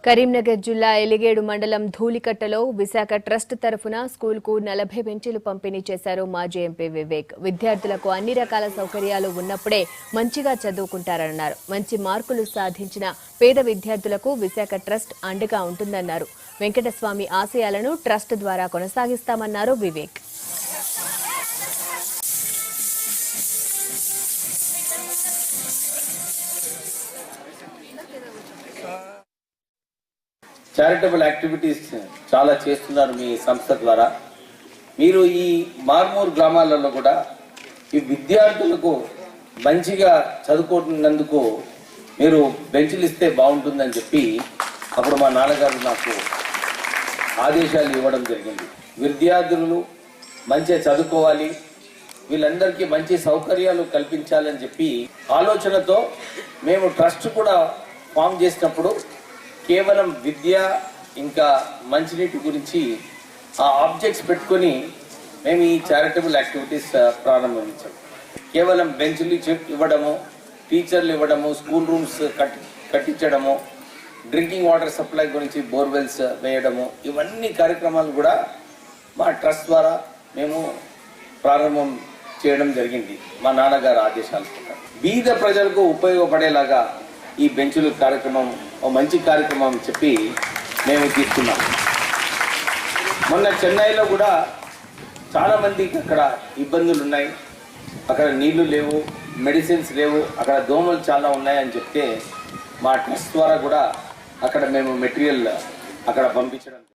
కరీంనగర్ జిల్లా ఎలిగేడు మండలం ధూళికట్టలో విశాఖ ట్రస్ట్ తరఫున స్కూల్కు 40 బెంచీలు పంపిణీ చేశారు మాజీ ఎంపీ వివేక్. విద్యార్థులకు అన్ని రకాల సౌకర్యాలు ఉన్నప్పుడే మంచిగా చదువుకుంటారన్నారు. మంచి మార్కులు సాధించిన పేద విద్యార్థులకు విశాఖ ట్రస్ట్ అండగా ఉంటుందన్నారు. వెంకటస్వామి ఆశయాలను ట్రస్ట్ ద్వారా కొనసాగిస్తామన్నారు వివేక్. చారిటబుల్ యాక్టివిటీస్ చాలా చేస్తున్నారు మీ సంస్థ ద్వారా. మీరు ఈ మార్మూర్ గ్రామాలలో కూడా ఈ విద్యార్థులకు మంచిగా చదువుకుంటున్నందుకు మీరు బెంచ్లు ఇస్తే బాగుంటుందని చెప్పి అప్పుడు మా నాన్నగారు నాకు ఆదేశాలు ఇవ్వడం జరిగింది. విద్యార్థులు మంచిగా చదువుకోవాలి, వీళ్ళందరికీ మంచి సౌకర్యాలు కల్పించాలని చెప్పి ఆలోచనతో మేము ట్రస్ట్ కూడా ఫామ్ చేసినప్పుడు కేవలం విద్య ఇంకా మంచినీటి గురించి ఆ ఆబ్జెక్ట్స్ పెట్టుకొని మేము ఈ చారిటబుల్ యాక్టివిటీస్ ప్రారంభించాం. కేవలం బెంచ్లు ఇవ్వడము, టీచర్లు ఇవ్వడము, స్కూల్ రూమ్స్ కట్టించడము, డ్రింకింగ్ వాటర్ సప్లై గురించి బోర్వెల్స్ వేయడము, ఇవన్నీ కార్యక్రమాలు కూడా మా ట్రస్ట్ ద్వారా మేము ప్రారంభం చేయడం జరిగింది. మా నాన్నగారు ఆదేశాల ప్రకారం బీద ప్రజలకు ఉపయోగపడేలాగా ఈ బెంచుల కార్యక్రమం ఒక మంచి కార్యక్రమం చెప్పి మేము తీసుకున్నాం. మొన్న చెన్నైలో కూడా చాలా మందికి అక్కడ ఇబ్బందులు ఉన్నాయి, అక్కడ నీళ్లు లేవు, మెడిసిన్స్ లేవు, అక్కడ దోమలు చాలా ఉన్నాయని చెప్తే మా ట్రస్ట్ ద్వారా కూడా అక్కడ మేము మెటీరియల్ అక్కడ పంపించడం